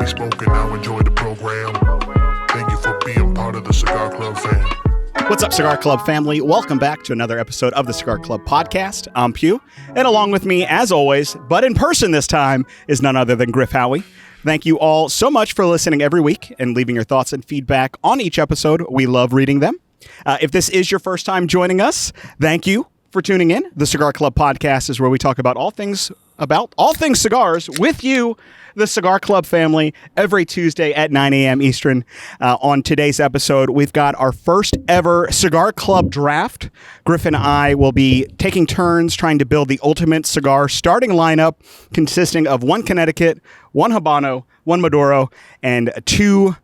smoke and now enjoy the program. Thank you for being part of the Cigar Club fam. What's up, Cigar Club family? Welcome back to another episode of the Cigar Club podcast. I'm Pugh, and along with me, as always, but in person this time, is none other than Griff Howie. Thank you all so much for listening every week and leaving your thoughts and feedback on each episode. We love reading them. If this is your first time joining us, thank you for tuning in. The Cigar Club podcast is where we talk about all things cigars with you, the Cigar Club family, every Tuesday at 9 a.m. Eastern. On today's episode, we've got our first ever Cigar Club Draft. Griff and I will be taking turns trying to build the ultimate cigar starting lineup consisting of one Connecticut, one Habano, one Maduro, and two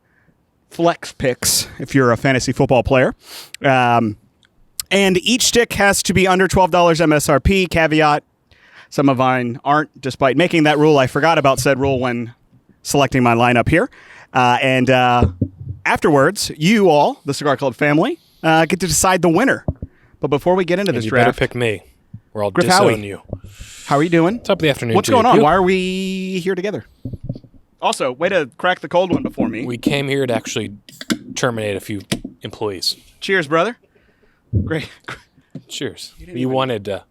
flex picks if you're a fantasy football player. And each stick has to be under $12 MSRP. Caveat, some of mine aren't, despite making that rule. I forgot about said rule when selecting my lineup here. And afterwards, you all, the Cigar Club family, get to decide the winner. But before we get into this draft... You better pick me, or I'll Griff disown Howie, you. How are you doing? Top of the afternoon. What's going on? Why are we here together? Also, way to crack the cold one before me. We came here to actually terminate a few employees. Cheers, brother. Great. Cheers. You wanted to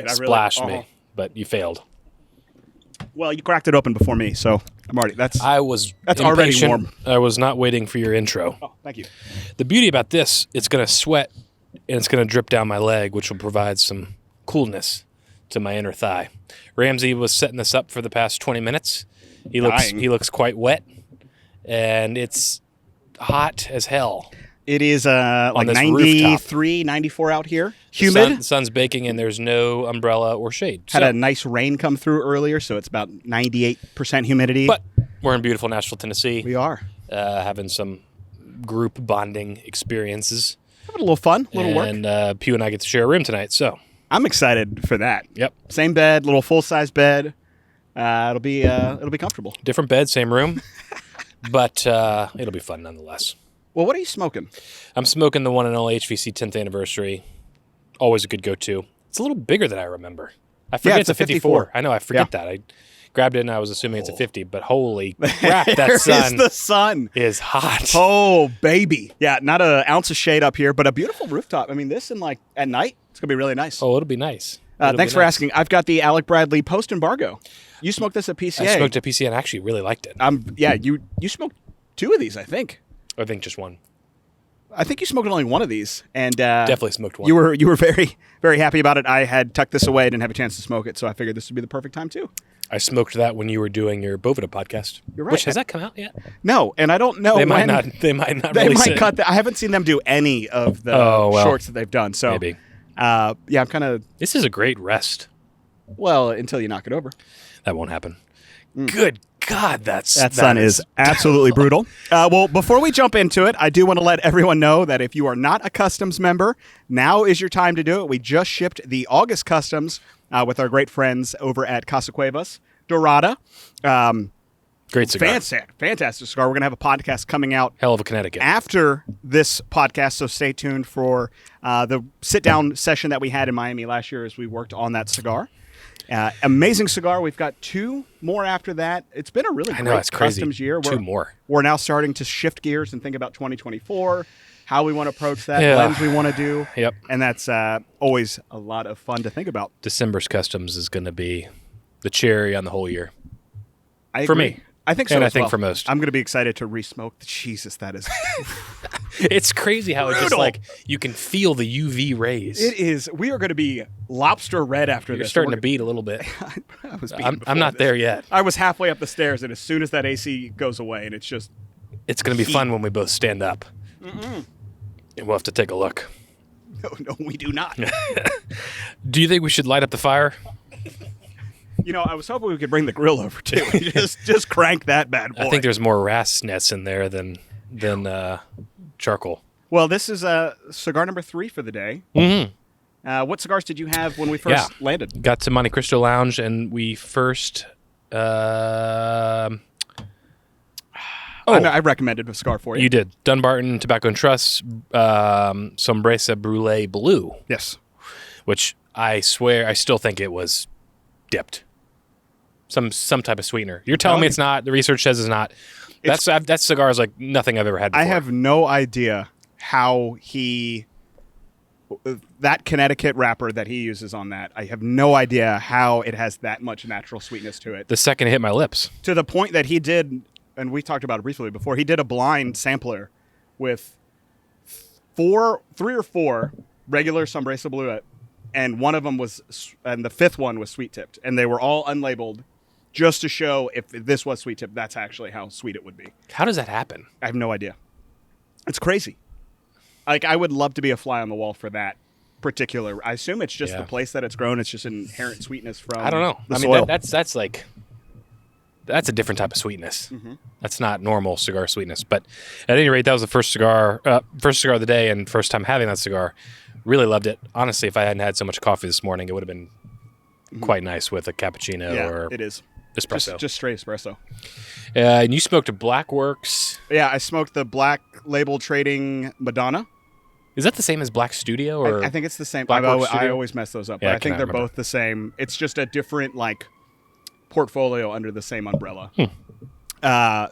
splash me, but you failed. Well, you cracked it open before me, so I'm already. That's impatient. already warm. I was not waiting for your intro. Oh, thank you. The beauty about this, it's going to sweat and it's going to drip down my leg, which will provide some coolness to my inner thigh. Ramsey was setting this up for the past 20 minutes. He looks quite wet, and it's hot as hell. It is like 93, 94 out here. Humid. The sun's baking, and there's no umbrella or shade. Had a nice rain come through earlier, so it's about 98% humidity. But we're in beautiful Nashville, Tennessee. We are. Having some group bonding experiences. Having a little fun, a little work. And Pugh and I get to share a room tonight, so. I'm excited for that. Yep. Same bed, little full-size bed. It'll be comfortable. Different bed, same room, but it'll be fun nonetheless. Well, what are you smoking? I'm smoking the one and only HVC 10th anniversary. Always a good go-to. It's a little bigger than I remember. I forget it's a 54. I know, I forget that. I grabbed it and I was assuming it's a 50, but holy crap, the sun is hot. Oh, baby. Yeah, not an ounce of shade up here, but a beautiful rooftop. I mean, this and like at night, it's going to be really nice. Oh, it'll be nice. Thanks for asking. I've got the Alec Bradley post-embargo. You smoked this at PCA. I smoked at PCA and I actually really liked it. You smoked two of these, I think. I think just one. I think you smoked only one of these, and definitely smoked one. You were very, very happy about it. I had tucked this away, didn't have a chance to smoke it, so I figured this would be the perfect time too. I smoked that when you were doing your Bovida podcast. You're right. Which, has that come out yet? No, and I don't know. They might not. They might cut that. I haven't seen them do any of the shorts that they've done. So maybe. I'm kind of. This is a great rest. Well, until you knock it over. That won't happen. Good God, that sun is absolutely brutal. Well, before we jump into it, I do want to let everyone know that if you are not a customs member, now is your time to do it. We just shipped the August customs with our great friends over at Casa Cuevas Dorada. Great cigar. Fantastic cigar. We're going to have a podcast coming out. Hell of a Connecticut. After this podcast, so stay tuned for the sit-down session that we had in Miami last year as we worked on that cigar. Amazing cigar. We've got two more after that. It's been a really great customs year. Two more. We're now starting to shift gears and think about 2024, how we want to approach that, blends we want to do. Yep. And that's always a lot of fun to think about. December's customs is going to be the cherry on the whole year. For me. I think so. And I think for most. I'm going to be excited to re-smoke. Jesus, that is... It's crazy how it just like you can feel the UV rays. It is. We are going to be lobster red after this. You're starting to beat a little bit. I'm not there yet. I was halfway up the stairs, and as soon as that AC goes away, and it's just... It's going to be fun when we both stand up. And we'll have to take a look. No, we do not. Do you think we should light up the fire? You know, I was hoping we could bring the grill over, too. just crank that bad boy. I think there's more ras nets in there than charcoal. Well, this is cigar number 3 for the day. Mm-hmm. What cigars did you have when we first landed? Got to Monte Cristo Lounge, and we first... I recommended a cigar for you. You did. Dunbarton Tobacco and Trust Sombresa Brûlée Blue. Yes. Which I swear, I still think it was dipped. Some type of sweetener. You're telling me it's not. The research says it's not. That cigar is like nothing I've ever had before. I have no idea how that Connecticut wrapper that he uses on that, I have no idea how it has that much natural sweetness to it. The second it hit my lips. To the point that he did, and we talked about it briefly before, he did a blind sampler with 3 or 4 regular Sombresa Bluet, and one of them and the 5th one was sweet tipped, and they were all unlabeled just to show if this was sweet tipped, that's actually how sweet it would be. How does that happen? I have no idea. It's crazy. Like, I would love to be a fly on the wall for that particular. I assume it's just the place that it's grown. It's just inherent sweetness from I don't know. the I soil. mean, that's a different type of sweetness. Mm-hmm. That's not normal cigar sweetness. But at any rate, that was the first cigar of the day and first time having that cigar. Really loved it. Honestly, if I hadn't had so much coffee this morning, it would have been quite nice with a cappuccino or it is. espresso. Just straight espresso. And you smoked a Blackworks. Yeah, I smoked the Black Label Trading Madonna. Is that the same as Black Studio? Or I think it's the same. Blackworks I Studio? always mess those up. Yeah, But I think I they're remember. both the same. It's just a different portfolio under the same umbrella.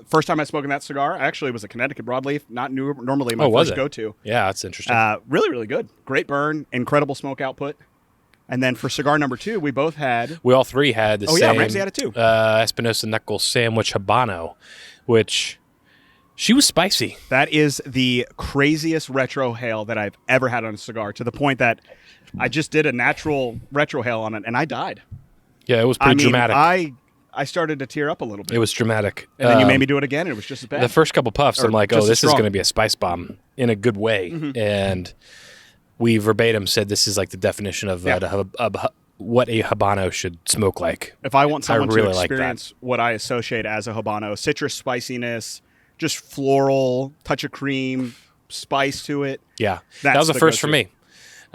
First time I smoked that cigar, actually, was a Connecticut broadleaf. Not normally my was first it? go-to. Yeah, that's interesting. Really, really good. Great burn, incredible smoke output. And then for cigar number 2, we both had. We all three had the Oh, same. yeah, Ramsey had it too. Espinosa Knuckle Sandwich Habano, which she was spicy. That is the craziest retro hail that I've ever had on a cigar, to the point that I just did a natural retro hail on it, and I died. Yeah, it was pretty dramatic. I started to tear up a little bit. It was dramatic. And then you made me do it again, and it was just as bad. The first couple puffs, I'm like, just oh, as this is strong. going to be a spice bomb in a good way. And we verbatim said this is like the definition of what a Habano should smoke like. If I want someone really to like that. experience what I associate as a Habano, citrus spiciness, just floral, touch of cream, spice to it. Yeah, That's that was the the first for go-to. me.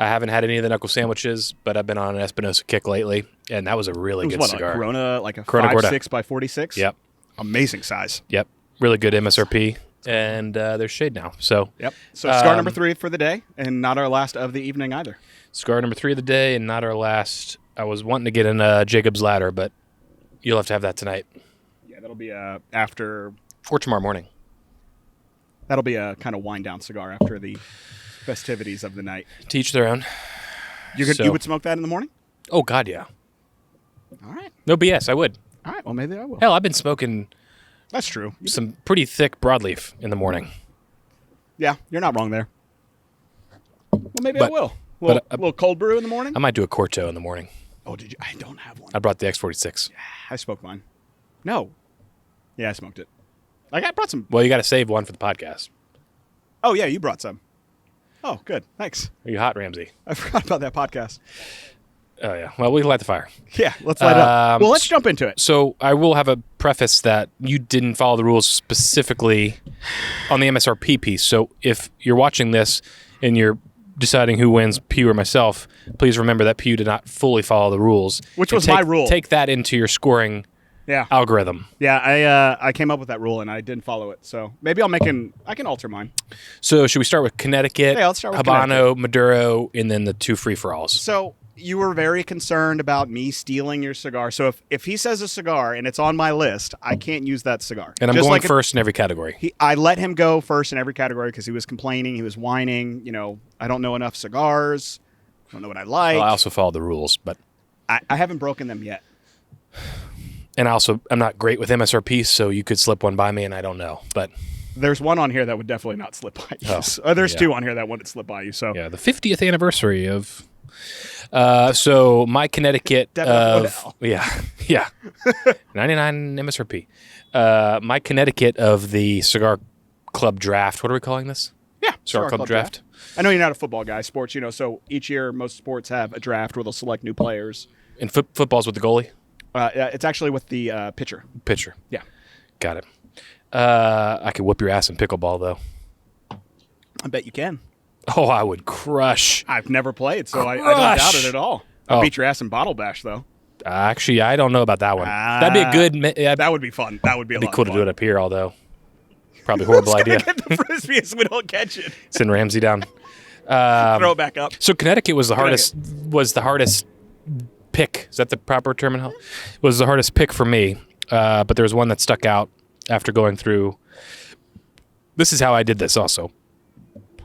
I haven't had any of the knuckle sandwiches, but I've been on an Espinosa kick lately, and that was a really It was good what, cigar. a Corona, like a Corona Gorda. 5.6 by 46? Yep, Amazing size. yep, really good MSRP, and there's shade now. So Yep. So cigar number 3 for the day, and not our last of the evening either. cigar number 3 of the day, and not our last. I was wanting to get in Jacob's Ladder, but you'll have to have that tonight Yeah, that'll be after. or tomorrow morning. That'll be a kind of wind down cigar after the festivities of the night. To each their own. You would smoke that in the morning? Oh God, yeah. All right. No BS. I would. All right. Well, maybe I will. Hell, I've been smoking That's true. some pretty thick broadleaf in the morning. Yeah, you're not wrong there. Well, maybe I But- will. but, A little cold brew in the morning? I might do a Corto in the morning. Oh, did you? I don't have one. I brought the X46. I smoked mine. No. Yeah, I smoked it. Like, I brought some. Well, you got to save one for the podcast. Oh, yeah, you brought some. Oh, good. Thanks. Are you hot, Ramsey? I forgot about that podcast. Oh yeah. Well, we can light the fire. Yeah, let's light it up. Well, let's jump into it. So I will have a preface that you didn't follow the rules specifically on the MSRP piece. So if you're watching this and you're deciding who wins, Pugh or myself, please remember that Pugh did not fully follow the rules. Which And was my rule. Take that into your scoring Yeah. algorithm. Yeah, I came up with that rule and I didn't follow it. So maybe I can alter mine. So should we start with Connecticut, Yeah, let's start with Habano, Maduro, and then the 2 free-for-alls? So you were very concerned about me stealing your cigar. So if he says a cigar and it's on my list, I can't use that cigar. And I'm Just going like first in every category. I let him go first in every category because he was complaining. He was whining. You know, I don't know enough cigars. I don't know what I like. Well, I also follow the rules, but I haven't broken them yet. and I'm not great with MSRP, so you could slip one by me, and I don't know. But There's one on here that would definitely not slip by you. Oh, There's yeah. 2 on here that wouldn't slip by you. So yeah, the 50th anniversary of. So my Connecticut Devin of Odell. yeah, 99 MSRP. My Connecticut of the Cigar Club Draft. What are we calling this? yeah, Cigar Club Draft. I know you're not a football guy. Sports, so each year most sports have a draft where they'll select new players. And football's with the goalie, Yeah, it's actually with the pitcher. pitcher. Yeah. Got it. I could whoop your ass in pickleball though. I bet you can. Oh, I would crush. I've never played, so I don't doubt Crush. it at all. I Oh. beat your ass in Bottle Bash, though. Actually, I don't know about that one. That'd be a good. That'd That would be fun. That would be a be lot cool of to fun. do it up here, although probably a horrible idea. Get the frisbee if we don't catch it. Send Ramsey down. Throw it back up. So Connecticut was the hardest. Was the hardest pick? Is that the proper terminology? Was the hardest pick for me. But there was one that stuck out, after going through. This is how I did this also.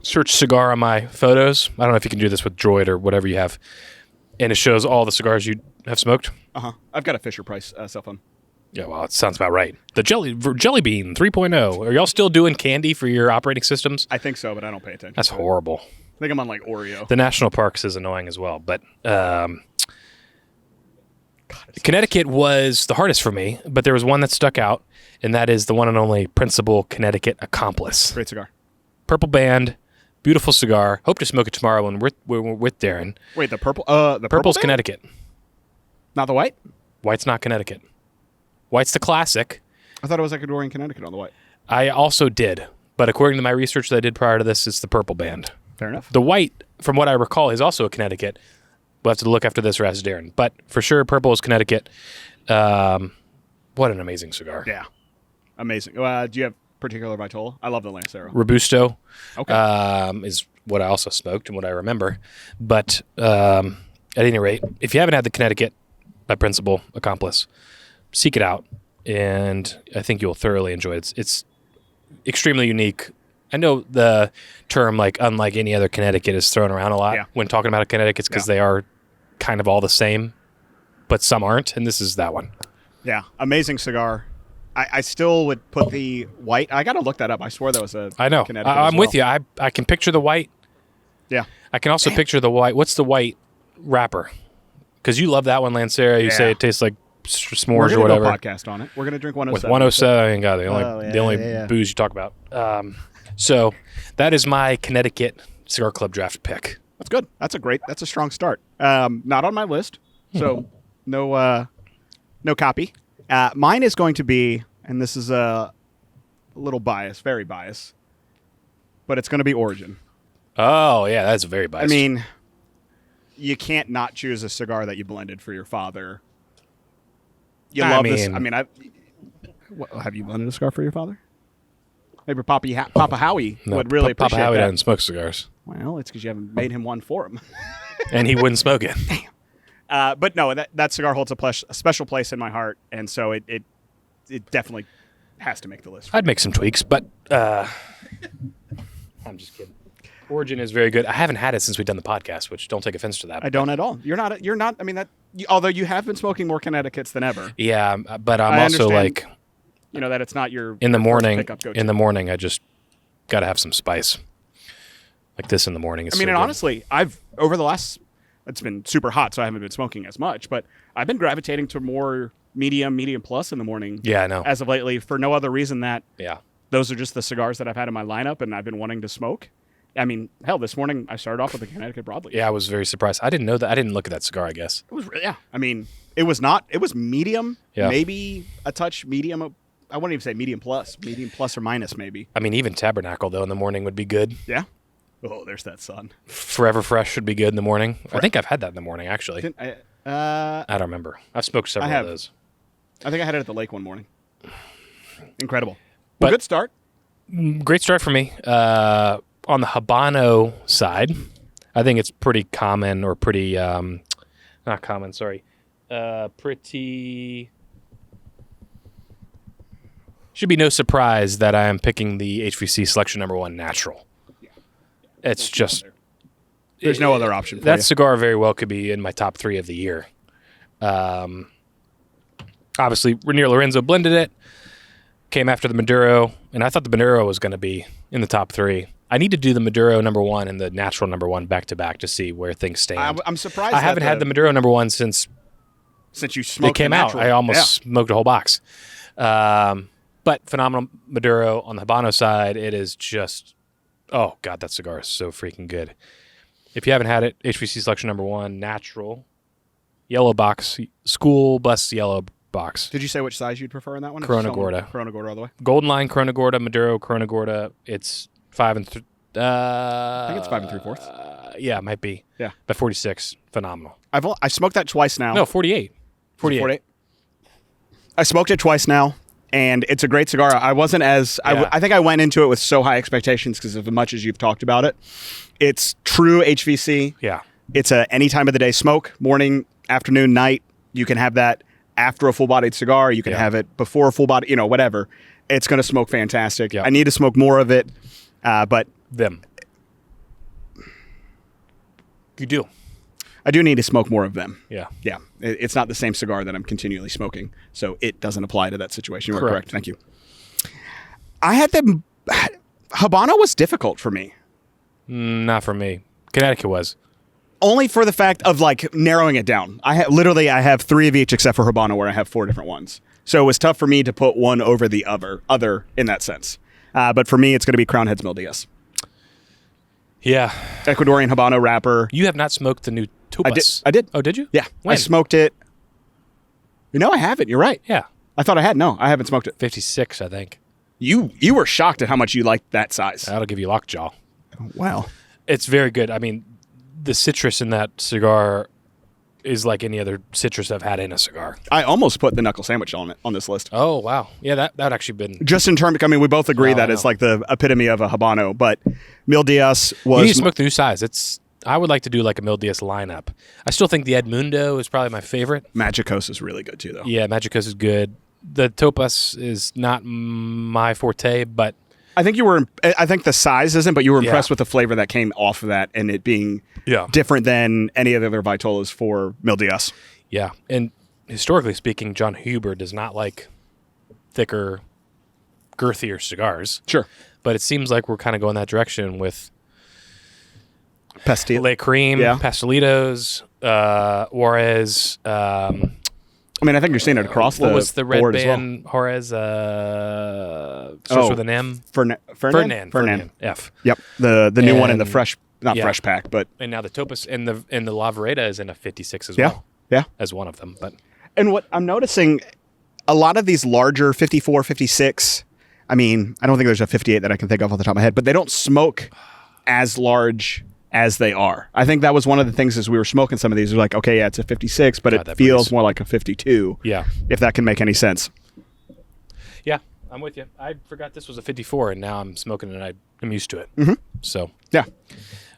Search cigar on my photos. I don't know if you can do this with Droid or whatever you have. And it shows all the cigars you have smoked. I've got a Fisher-Price cell phone. Yeah, well, it sounds about right. The Jelly Bean 3.0. Are y'all still doing candy for your operating systems? I think so, but I don't pay attention. That's horrible. I think I'm on like Oreo. The National Parks is annoying as well. But Connecticut was the hardest for me, but there was one that stuck out, and that is the one and only Principal Connecticut Accomplice. Great cigar. Purple band, beautiful cigar. Hope to smoke it tomorrow when we're with Darren. Wait, the purple? The Purple's band? Connecticut. Not the white? White's not Connecticut. White's the classic. I thought it was Ecuadorian Connecticut on the white. I also did, but according to my research that I did prior to this, it's the purple band. Fair enough. The white, from what I recall, is also a Connecticut. We'll have to look after this or ask Darren. But for sure, purple is Connecticut. What an amazing cigar. Yeah. Amazing. Do you have particular Vitola? I love the Lancero. Robusto Okay. is what I also smoked and what I remember. But at any rate, if you haven't had the Connecticut by Principal Accomplice, seek it out, and I think you'll thoroughly enjoy it. It's extremely unique. I know the term, like, unlike any other Connecticut, is thrown around a lot when talking about a Connecticut because they are kind of all the same, but some aren't, and this is that one. Yeah, amazing cigar. I still would put the white. I got to look that up. I swore that was a I know. Connecticut I'm as well. with you. I can picture the white. Yeah. I can also picture the white. What's the white wrapper? Because you love that one, Lancero. You say it tastes like s'mores or whatever. We're going to podcast on it. We're going to drink 107. With 107, I ain't got it. The only booze you talk about. So that is my Connecticut Cigar Club Draft pick. That's good. That's a strong start. Not on my list, so no copy. Mine is going to be, and this is a little biased, very biased, but it's going to be Origin. Oh, yeah, that's very biased. I mean, you can't not choose a cigar that you blended for your father. You love this. I mean, have you blended a cigar for your father? Maybe Papa Howie would really appreciate Papa Howie that. doesn't smoke cigars. Well, it's because you haven't made him one for him. And he wouldn't smoke it. But no, that cigar holds a special place in my heart, and so it definitely has to make the list. I'd make some tweaks, but I'm just kidding. Origin is very good. I haven't had it since we've done the podcast, which don't take offense to that. I don't at all. You're not. I mean, although you have been smoking more Connecticut's than ever. Yeah, but I'm also like, that it's not your in the morning. pickup go-to. In the morning, I just got to have some spice. Like this in the morning. I mean, and honestly, it's been super hot, so I haven't been smoking as much, but I've been gravitating to more medium plus in the morning. Yeah, I know. As of lately, for no other reason that those are just the cigars that I've had in my lineup, and I've been wanting to smoke. I mean, hell, this morning I started off with a Connecticut Broadleaf. Yeah, I was very surprised. I didn't know that. I didn't look at that cigar, I guess. It was, I mean, it was medium, maybe a touch medium. I wouldn't even say medium plus or minus maybe. I mean, even Tabernacle, though, in the morning would be good. Yeah. Oh, there's that sun. Forever Fresh should be good in the morning. I think I've had that in the morning, actually. I don't remember. I've smoked several of those. I think I had it at the lake one morning. Incredible. Well, good start. Great start for me. On the Habano side, I think it's pretty common or pretty, not common, sorry. Pretty, should be no surprise that I am picking the HVC Selection No. 1 Natural. It's just, there's no other option for that you. cigar very well could be in my top 3 of the year. Obviously, Ranier Lorenzo blended it, came after the Maduro, and I thought the Maduro was going to be in the top 3. I need to do the Maduro No. 1 and the Natural No. 1 back to back to see where things stand. I'm surprised. I haven't had the Maduro No. 1 since you smoked it came out. I almost smoked a whole box. But phenomenal Maduro on the Habano side. It is just, oh God, that cigar is so freaking good. If you haven't had it, HVC Selection No. 1 Natural, yellow box, school bus yellow box. Did you say which size you'd prefer in that one? Corona Gorda. Corona Gorda all the way. Golden Line Corona Gorda, Maduro Corona Gorda. It's 5 and I think it's 5 3/4. Yeah, it might be. Yeah, but 46, phenomenal. I smoked that twice now. No, 48. 48. I smoked it twice now, and it's a great cigar. I wasn't as I think I went into it with so high expectations because of as much as you've talked about it. It's true HVC. Yeah, it's a any time of the day smoke, morning, afternoon, night. You can have that. after a full-bodied cigar. You can have it before a full-body, whatever. It's going to smoke fantastic. I need to smoke more of it, but... You do. I do need to smoke more of them. Yeah. Yeah. It's not the same cigar that I'm continually smoking, so it doesn't apply to that situation. You are correct. Thank you. I had them... Habano was difficult for me. Not for me. Connecticut was. Only for the fact of narrowing it down. I have 3 of each except for Habano, where I have 4 different ones. So it was tough for me to put one over the other in that sense. But for me, it's going to be Crown Heads Mil Diaz. Yeah. Ecuadorian Habano wrapper. You have not smoked the new Topas. I did. Oh, did you? Yeah. When? I smoked it. I haven't. You're right. Yeah. I thought I had. No, I haven't smoked it. 56, I think. You were shocked at how much you liked that size. That'll give you lockjaw. Wow. It's very good. I mean, the citrus in that cigar is like any other citrus I've had in a cigar. I almost put the knuckle sandwich on this list. Oh, wow. Yeah, that would actually been... Just in terms... we both agree that it's like the epitome of a Habano, but Mil Diaz was... You need to smoke the new size. I would like to do like a Mil Diaz lineup. I still think the Edmundo is probably my favorite. Magicos is really good too, though. Yeah, Magicos is good. The Topas is not my forte, but... I think the size isn't, but you were impressed with the flavor that came off of that and it being different than any of the other Vitolas for Mil Diaz. Yeah, and historically speaking, John Huber does not like thicker, girthier cigars. Sure. But it seems like we're kind of going that direction with Le Cream, Pastelitos, Juarez. I think you're seeing it across the board. What was the red band? Well. Juarez starts with an M. Fernand. F. Yep. The new one in the fresh, fresh pack, but and now the Topas and the La Vereda is in a 56 as well. Yeah. As one of them, but and what I'm noticing, a lot of these larger 54, 56. I don't think there's a 58 that I can think of off the top of my head, but they don't smoke as large as they are. I think that was one of the things as we were smoking some of these. We're like, okay, yeah, it's a 56, but it feels more like a 52. Yeah. If that can make any sense. Yeah, I'm with you. I forgot this was a 54, and now I'm smoking it, and I'm used to it. Mm-hmm. So. Yeah.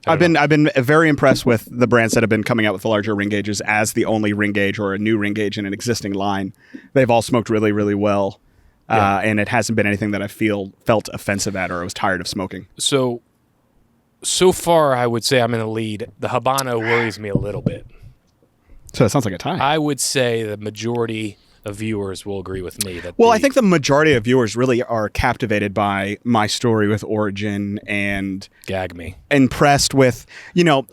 I've been very impressed with the brands that have been coming out with the larger ring gauges as the only ring gauge or a new ring gauge in an existing line. They've all smoked really, really well. And it hasn't been anything that I felt offensive at or I was tired of smoking. So far, I would say I'm in the lead. The Habano worries me a little bit. So it sounds like a tie. I would say the majority of viewers will agree with me. I think the majority of viewers really are captivated by my story with Origin and gag me. Impressed with,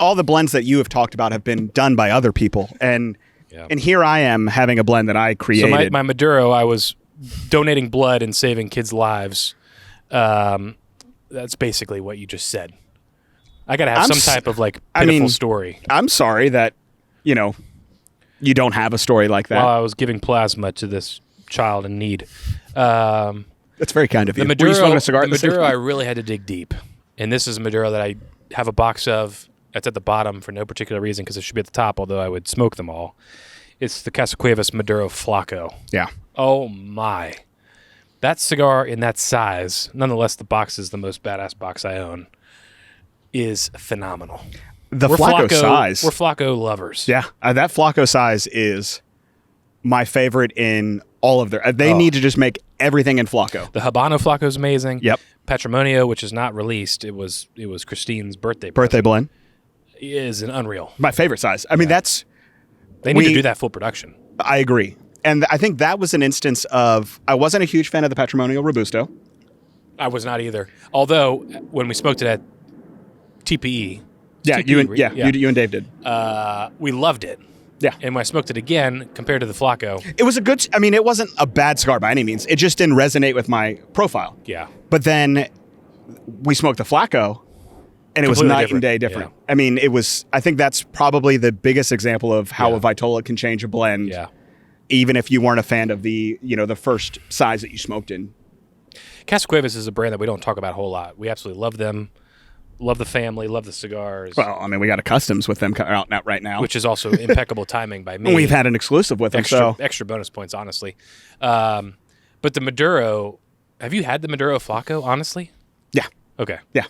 all the blends that you have talked about have been done by other people. And here I am having a blend that I created. So my Maduro, I was donating blood and saving kids' lives. That's basically what you just said. I got to have some type of pitiful story. I'm sorry that, you don't have a story like that. While I was giving plasma to this child in need. That's very kind of you. The Maduro, Were you smoking a cigar I really had to dig deep. And this is a Maduro that I have a box of. That's at the bottom for no particular reason because it should be at the top, although I would smoke them all. It's the Casa Cuevas Maduro Flaco. Yeah. Oh, my. That cigar in that size, nonetheless, the box is the most badass box I own, is phenomenal. We're Flaco size. We're Flaco lovers. Yeah. That Flaco size is my favorite in all of their... They need to just make everything in Flaco. The Habano Flaco is amazing. Yep. Patrimonio, which is not released, it was Christine's birthday blend. Is an unreal. My favorite size. That's... They need to do that full production. I agree. And I think that was an instance of... I wasn't a huge fan of the Patrimonio Robusto. I was not either. Although, when we smoked it at TPE... Yeah, you and Dave did. We loved it. Yeah. And when I smoked it again, compared to the Flaco... It was a good... it wasn't a bad cigar by any means. It just didn't resonate with my profile. Yeah. But then we smoked the Flaco, and it was night and day different. Yeah. It was... I think that's probably the biggest example of how a Vitola can change a blend. Yeah. Even if you weren't a fan of the first size that you smoked in. Casa Cuevas is a brand that we don't talk about a whole lot. We absolutely love them. Love the family, love the cigars. Well, we got a customs with them out right now. Which is also impeccable timing by me. We've had an exclusive with them, extra bonus points, honestly. But the Maduro, have you had the Maduro Flaco, honestly? Yeah. Okay. Yeah.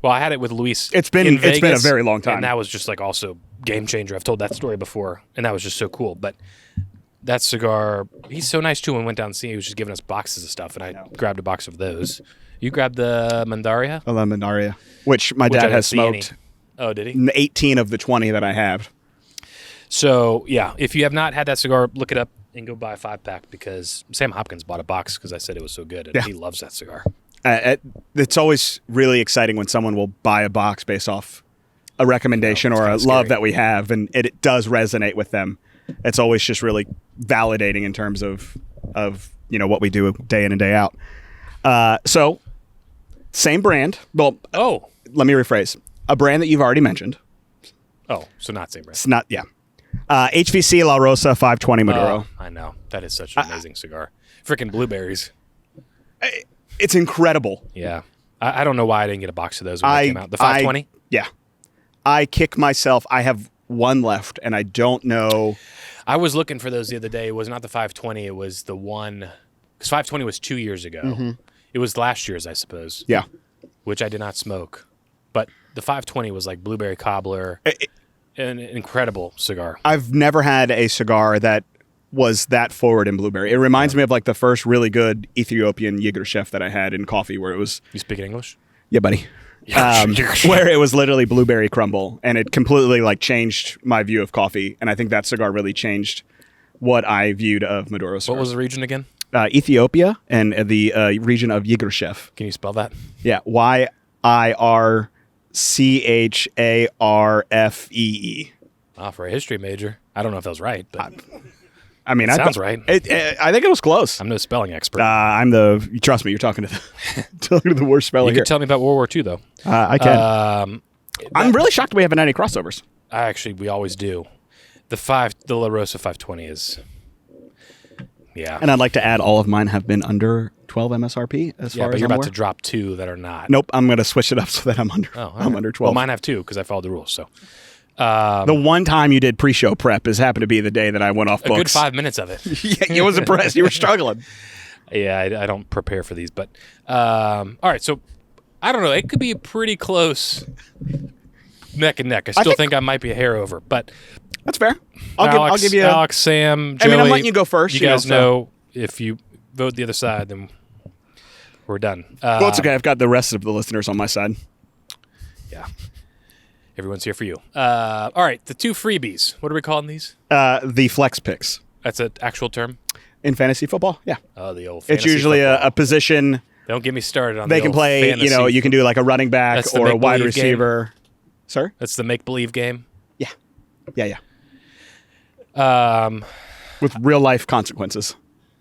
Well, I had it with Luis. It's been a very long time. And that was just also game changer. I've told that story before, and that was just so cool. But that cigar, he's so nice too. When we went down to see him, he was just giving us boxes of stuff, and I grabbed a box of those. You grabbed the Mandaria? The Mandaria, which my dad has smoked. Oh, did he? 18 of the 20 that I have. So, yeah, if you have not had that cigar, look it up and go buy a 5-pack because Sam Hopkins bought a box because I said it was so good, and he loves that cigar. It's always really exciting when someone will buy a box based off a recommendation or a love that we have, and it does resonate with them. It's always just really validating in terms of what we do day in and day out. So, same brand. Well, let me rephrase. A brand that you've already mentioned. Oh, so not same brand. It's not, yeah. HVC La Rosa 520 Maduro. I know. That is such an amazing cigar. Freaking blueberries. It's incredible. Yeah. I don't know why I didn't get a box of those when they came out. The 520? Yeah. I kick myself. I have one left, and I don't know. I was looking for those the other day. It was not the 520. It was the one. Because 520 was 2 years ago. Mm-hmm. It was last year's, I suppose. Yeah. Which I did not smoke. But the 520 was like blueberry cobbler. An incredible cigar. I've never had a cigar that was that forward in blueberry. It reminds me of like the first really good Ethiopian Yigerchef that I had in coffee where it was... You speak English? Yeah, buddy. Where it was literally blueberry crumble, and it completely like changed my view of coffee. And I think that cigar really changed what I viewed of Maduro cigars. What was the region again? Ethiopia and the region of Yigerchef. Can you spell that? Yeah, YIRCHARFEE. For a history major. I don't know if that was right, but I mean, sounds right. I think it was close. I'm no spelling expert. Trust me, you're talking to the worst speller You here. can tell me about World War II, though. I can. I'm really shocked we haven't had any crossovers. We always do. The La Rosa 520 is, yeah. And I'd like to add all of mine have been under 12 MSRP as far as but you're I'm about aware. to drop 2 that are not. Nope, I'm going to switch it up so that I'm under. I'm under 12. Well, mine have 2 because I followed the rules. So the one time you did pre-show prep has happened to be the day that I went off books. A good 5 minutes of it. Yeah, I was impressed. You were struggling. Yeah, I don't prepare for these, but all right. So I don't know. It could be pretty close, neck and neck. I still think I might be a hair over, but that's fair. I'll give you Alex, Sam, Joey. I mean, I'm letting you go first. You guys know if you vote the other side, then we're done. Well, it's okay. I've got the rest of the listeners on my side. Yeah. Everyone's here for you. All right, the 2 freebies. What are we calling these? The flex picks. That's an actual term? In fantasy football, yeah. Oh, the old fantasy It's usually football. a position. Don't get me started on They the can old play, fantasy you can do like a running back That's the or a wide make-believe receiver. game? Sir? That's the make-believe game? Yeah. With real life consequences.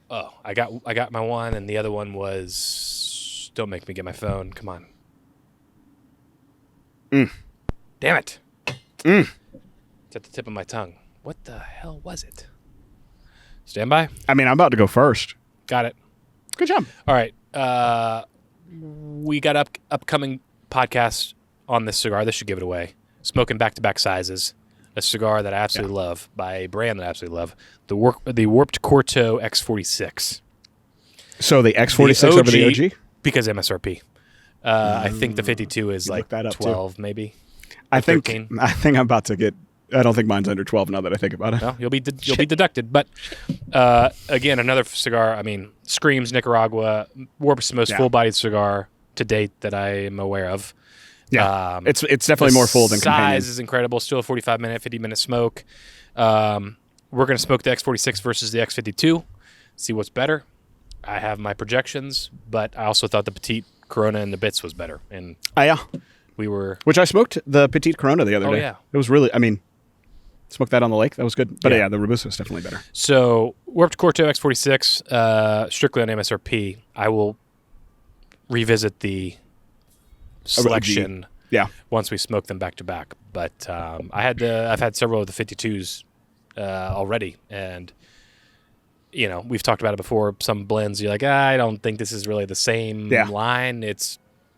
Oh, I got my one, and the other one was... Don't make me get my phone. Come on. Damn it. It's at the tip of my tongue. What the hell was it? Stand by. I mean, I'm about to go first. Got it. Good job. All right. We got upcoming podcasts on this cigar. This should give it away. Smoking back-to-back sizes. A cigar that I absolutely love by a brand that I absolutely love. The Warped Corto X46. So the X46 over the OG? Because MSRP. I think the 52 is like 12 maybe. I think 13. I'm about to get... I don't think mine's under 12 now that I think about it. No, you'll be deducted. But again, another cigar. I mean, screams Nicaragua. Warp's the most full-bodied cigar to date that I am aware of. Yeah, it's definitely more full than Companion. Size is incredible. Still a 45-minute, 50-minute smoke. We're going to smoke the X46 versus the X52. See what's better. I have my projections, but I also thought the Petite Corona and the Bits was better. And we were... Which I smoked the Petite Corona the other day. Yeah. It was really... I mean... Smoked that on the lake. That was good. But yeah, the Robusto is definitely better. So, Warped Corto X46, strictly on MSRP. I will revisit the selection once we smoke them back to back. But I've had several of the 52s already, and we've talked about it before. Some blends, you're like, I don't think this is really the same line.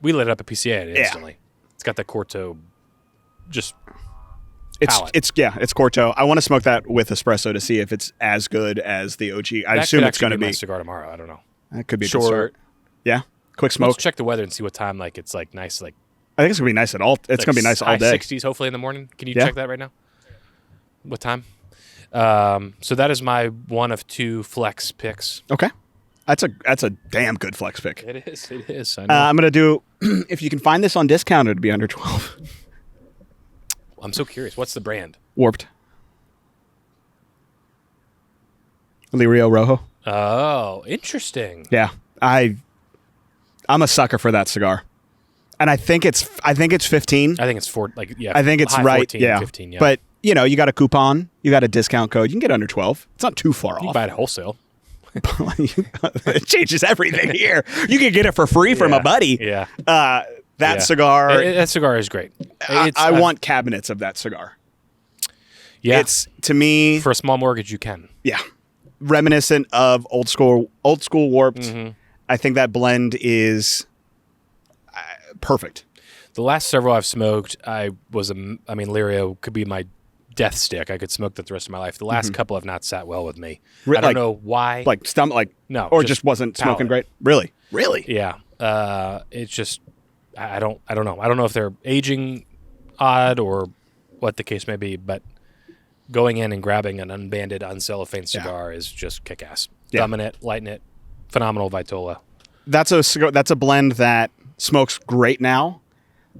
We lit it up at PCA instantly. It's got that Corto just. It's Corto. I want to smoke that with espresso to see if it's as good as the OG. I assume it's going to be my cigar tomorrow. I don't know. That could be short. A good start. Yeah, quick smoke. Let's check the weather and see what time. Like it's like nice. Like I think it's gonna be nice at all. It's gonna be nice all day. High 60s, hopefully in the morning. Can you check that right now? What time? So that is my one of two flex picks. Okay. That's a damn good flex pick. It is. It is. I know. I'm going to do, if you can find this on discount, it'd be under 12. I'm so curious. What's the brand? Warped. Lirio Rojo. Oh, interesting. Yeah. I'm a sucker for that cigar. And I think it's 15. I think it's I think it's high right. 14, yeah. 15, yeah. But, you know, you got a coupon, you got a discount code, you can get under 12. It's not too far you can off. buy it wholesale. It changes everything here. You can get it for free from a buddy. Yeah. That cigar. That cigar is great. I want cabinets of that cigar. Yeah. It's, to me, For a small mortgage, you can. yeah, reminiscent of old school warped. Mm-hmm. I think that blend is perfect. The last several I've smoked, Lirio could be my death stick. I could smoke that the rest of my life. The last couple have not sat well with me. I don't know why. Like stomach, no, or just wasn't smoking palate. great. Really. Yeah. It's just I don't know. I don't know if they're aging odd or what the case may be, but going in and grabbing an unbanded, uncellophane cigar is just kick-ass. Yeah. Thumbing it, lighting it, phenomenal Vitola. That's a blend that smokes great now.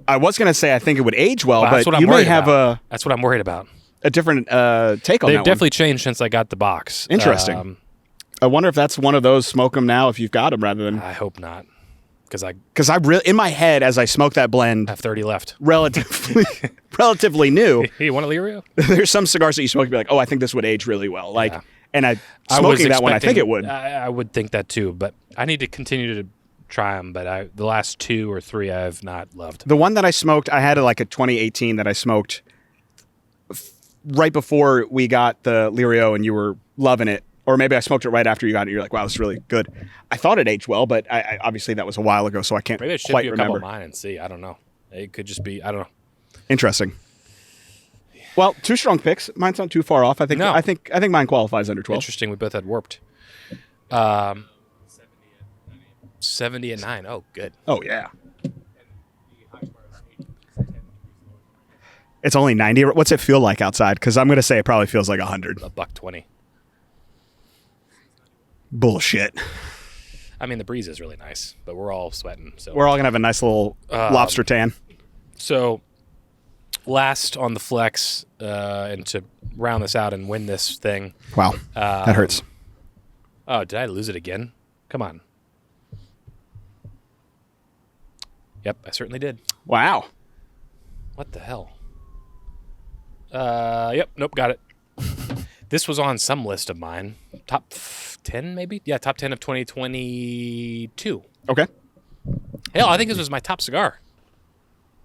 I was going to say I think it would age well, That's but what I'm you may worried have about. That's what I'm worried about. a different take on They've that definitely changed since I got the box. Interesting. I wonder if that's one of those smoke them now if you've got them rather than... I hope not, because I in my head as I smoke that blend, have 30 left. relatively new, Hey, you want a Lirio? there's some cigars that you smoke and be like, oh, I think this would age really well. Like, Yeah. and I was smoking that one, I think expecting- it would. I would think that too, but I need to continue to try them. But the last 2 or 3 I have not loved. The one that I smoked, I had like a 2018 that I smoked right before we got the Lirio and you were loving it. Or maybe I smoked it right after you got it and you're like, wow, this is really good. I thought it aged well, but I obviously that was a while ago, so I can't Maybe I should quite you a couple remember. of mine and see. I don't know. It could just be. I don't know. Interesting. Well, 2 strong picks. Mine's not too far off. I think No. I think mine qualifies under 12. Interesting. We both had warped. 70 and 9. Oh, good. Oh yeah. It's only 90. What's it feel like outside? Because I'm going to say it probably feels like 100. $120. Bullshit. I mean, the breeze is really nice, but we're all sweating. So We're all going to have a nice little lobster tan. So, last on the flex, and to round this out and win this thing. Wow. That hurts. Oh, did I lose it again? Come on. Yep, I certainly did. Wow. What the hell? Yep, nope, got it. This was on some list of mine. Top 10, maybe? Yeah, top 10 of 2022. Okay. Hell, I think this was my top cigar.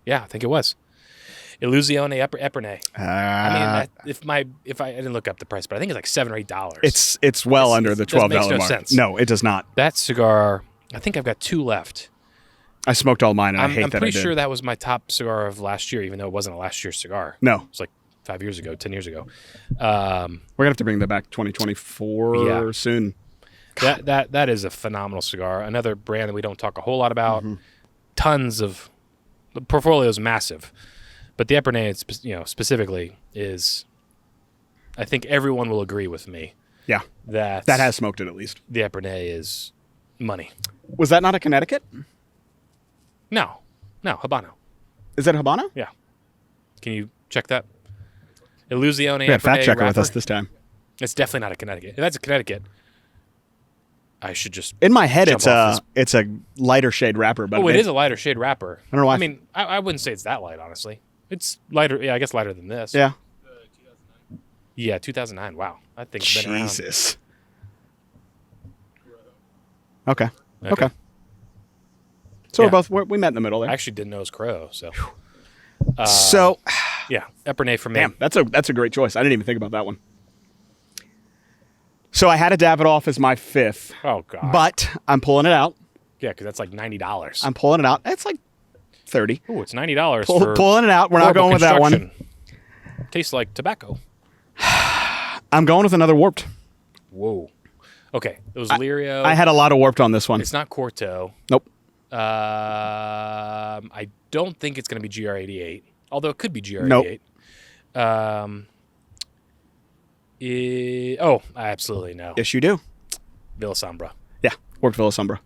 Yeah, I think it was. Illusione Epernay. I mean, if I didn't look up the price, but I think it's like $7 or $8. It's well under the $12 makes no mark. sense. No, it does not. That cigar, I think I've got 2 left. I smoked all mine, and I hate I'm that I pretty did. sure that was my top cigar of last year, even though it wasn't a last year's cigar. No. It was like 5 years ago, 10 years ago. We're going to have to bring that back 2024 soon. That is a phenomenal cigar. Another brand that we don't talk a whole lot about. Mm-hmm. Tons of the portfolio is massive, but the Epernay, specifically, is. I think everyone will agree with me. Yeah. That has smoked it at least. the Epernay is money. Was that not a Connecticut? No, Habano. Is that Habano? Yeah. Can you check that? Illusione. We had fact Epernay checker with wrapper? us this time. It's definitely not a Connecticut. If that's a Connecticut, I should just. In my head, jump off it's a lighter shade wrapper, but it is a lighter shade wrapper. I don't know why. I mean, I wouldn't say it's that light, honestly. It's lighter. Yeah, I guess lighter than this. Yeah. Yeah, 2009. Wow. That thing's been around. Jesus. Okay. So Yeah. we met in the middle there. I actually didn't know it was Crow, so. So, Yeah, Epernay for me. damn, that's a great choice. I didn't even think about that one. So I had to Davidoff as my 5th, Oh, God. but I'm pulling it out. Yeah, because that's like $90. I'm pulling it out. It's like 30. Ooh, it's $90 for Pulling it out. We're not horrible going with that one. construction. Tastes like tobacco. I'm going with another warped. Whoa. Okay, it was Lirio. I had a lot of warped on this one. It's not Corto. Nope. I don't think it's going to be GR88, although it could be GR88. Oh, I absolutely know. Yes, you do. Villa Sombra. Yeah, worked Villa Sombra.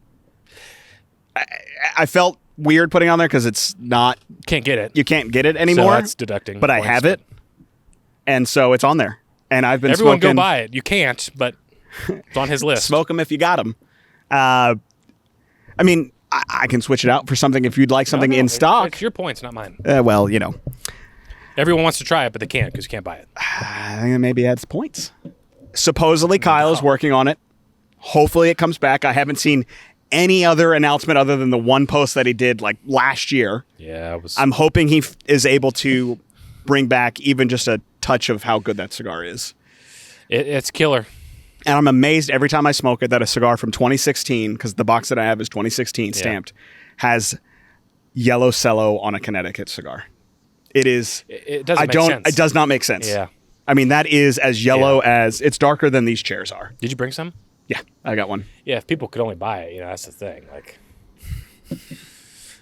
I felt weird putting on there because it's not. Can't get it. You can't get it anymore. So that's deducting. But I points, have it, and so it's on there. And I've been everyone smoking. go buy it. You can't, but it's on his list. Smoke them if you got them. I mean, I can switch it out for something if you'd like something in stock. It's your points, not mine. Well, Everyone wants to try it, but they can't because you can't buy it. I think it maybe adds points. Supposedly, Kyle is working on it. Hopefully, it comes back. I haven't seen any other announcement other than the one post that he did like last year. Yeah, I'm hoping he is able to bring back even just a touch of how good that cigar is. It's killer. And I'm amazed every time I smoke it that a cigar from 2016, because the box that I have is 2016 stamped, has yellow cello on a Connecticut cigar. It is. It doesn't make sense. It does not make sense. Yeah. I mean, that is as yellow as, it's darker than these chairs are. Did you bring some? Yeah, I got one. Yeah, if people could only buy it, that's the thing. Like,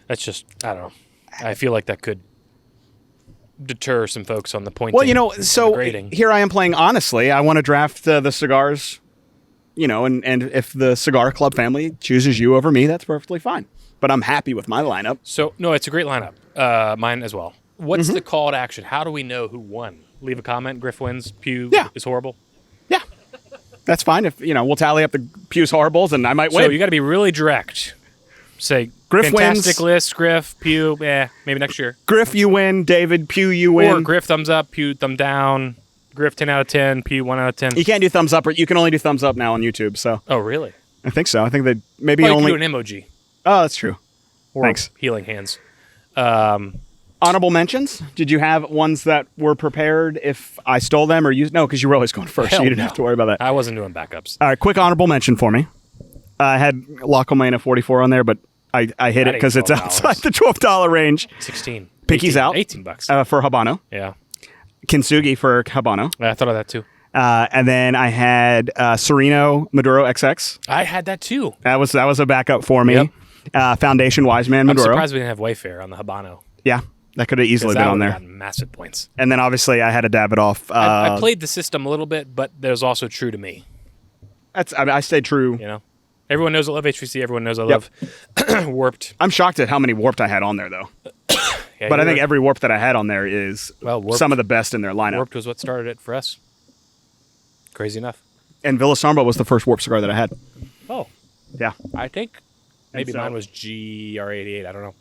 that's just, I don't know. I feel like that could deter some folks on the point. Well, so here I am playing honestly. I want to draft the cigars, and if the Cigar Club family chooses you over me, that's perfectly fine. But I'm happy with my lineup. So, no, it's a great lineup. Mine as well. What's the call to action? How do we know who won? Leave a comment. Griff wins. Pugh is horrible. Yeah. That's fine. If we'll tally up the Pugh's horribles and I might win. So you got to be really direct. Say Griff fantastic wins. List, Griff, Pugh, maybe next year. Griff, you win. David, Pugh, you win. Or Griff thumbs up, Pugh thumb down. Griff 10 out of 10, Pugh 1 out of 10. You can't do thumbs up, or you can only do thumbs up now on YouTube. So Oh, really? I think so. I think that maybe You only can do an emoji. Oh, that's true. Or Thanks. healing hands. Honorable mentions? Did you have ones that were prepared if I stole them or used? No, because you were always going first. So Hell you didn't no. have to worry about that. I wasn't doing backups. All right, quick honorable mention for me. I had La Colmena 44 on there, but I hit it because it's $12. outside the $12 range. 16. Pinky's 18, out. $18. For Habano. Yeah. Kintsugi for Habano. I thought of that too. And then I had Sereno Maduro XX. I had that too. That was a backup for me. Yep. Foundation Wise Man I'm Maduro. surprised we didn't have Wayfair on the Habano. Yeah, that could have easily been on there. Gotten massive points. And then obviously I had to dab it off. I played the system a little bit, but there's also true to me. I stayed true. Everyone knows I love HVC. Everyone knows I love Warped. I'm shocked at how many Warped I had on there, though. Yeah, But I think every Warp that I had on there is Warped- some of the best in their lineup. Warped was what started it for us. Crazy enough. And Villa Sombra was the first Warp cigar that I had. Oh, Yeah. I think maybe so- mine was GR88. I don't know.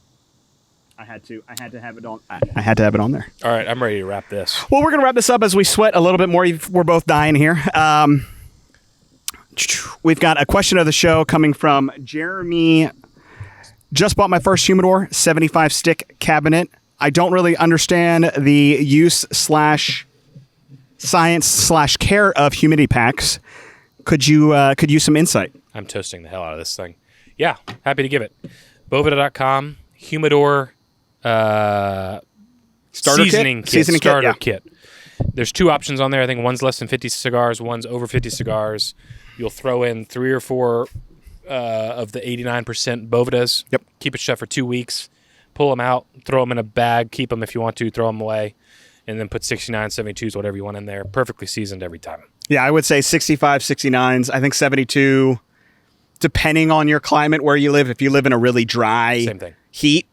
I had to have it on. I had to have it on there. All right, I'm ready to wrap this. Well, we're going to wrap this up as we sweat a little bit more. We're both dying here. We've got a question of the show coming from Jeremy. Just bought my first Humidor 75 stick cabinet. I don't really understand the use / science / care of humidity packs. Could you use some insight? I'm toasting the hell out of this thing. Yeah, happy to give it. Bovida.com, Humidor Starter seasoning kit? Seasoning kit, starter yeah. kit. There's two options on there. I think one's less than 50 cigars, one's over 50 cigars. You'll throw in 3 or 4 of the 89% Bovidas. Yep. Keep it shut for 2 weeks. Pull them out, throw them in a bag, keep them if you want to, throw them away, and then put 69, 72s, whatever you want in there. Perfectly seasoned every time. Yeah, I would say 65, 69s. I think 72, depending on your climate where you live. If you live in a really dry Same thing. heat,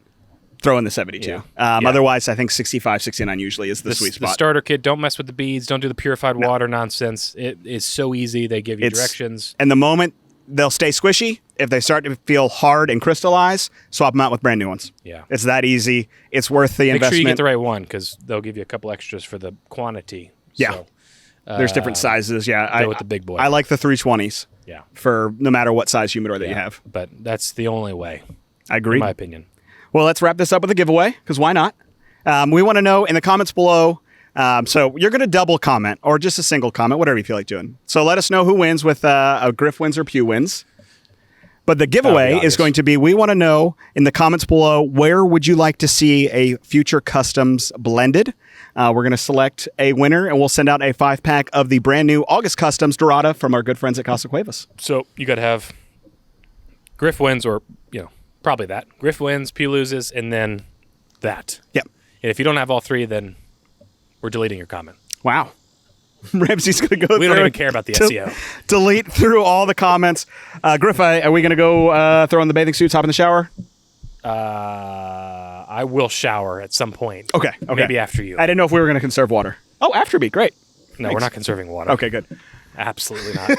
throw in the 72. Yeah. Otherwise, I think 65, 69 usually is the sweet The spot. starter kit, don't mess with the beads. Don't do the purified water nonsense. It is so easy. They give you directions. And the moment they'll stay squishy, if they start to feel hard and crystallize, swap them out with brand new ones. Yeah. It's that easy. It's worth the Make investment. sure you get the right one because they'll give you a couple extras for the quantity. Yeah. So, There's different sizes. Yeah. go with the big boy. I like the 320s yeah. for no matter what size humidor that you have. But that's the only way, I agree. in my opinion. Well, let's wrap this up with a giveaway, because why not? We want to know in the comments below. So you're going to double comment or just a single comment, whatever you feel like doing. So let us know who wins with a Griff wins or Pugh wins. But the giveaway is going to be, we want to know in the comments below, where would you like to see a future customs blended? We're going to select a winner, and we'll send out a 5-pack of the brand new August Customs Dorada from our good friends at Casa Cuevas. So you got to have Griff wins or, probably that. Griff wins, Pugh loses, and then that. Yep. And if you don't have all three, then we're deleting your comment. Wow. Ramsey's going to go We through don't even care about the SEO. Delete through all the comments. Griff, are we going to go throw on the bathing suits, hop in the shower? I will shower at some point. Okay. Maybe after you. I didn't know if we were going to conserve water. Oh, after me. Great. No, Thanks. we're not conserving water. Okay, good. Absolutely not.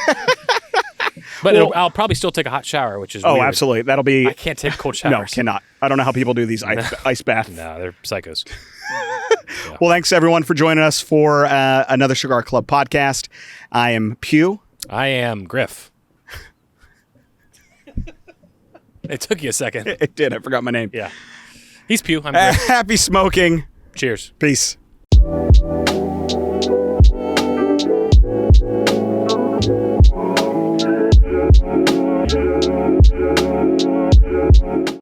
But Well- I'll probably still take a hot shower, which is Oh, weird. absolutely. That'll be... I can't take cold No, showers. cannot. I don't know how people do these ice baths. No, they're psychos. Well, thanks everyone for joining us for another Cigar Club podcast. I am Pugh. I am Griff. It took you a second. It did. I forgot my name. Yeah. He's Pugh. I'm Griff. Happy smoking. Cheers. Peace.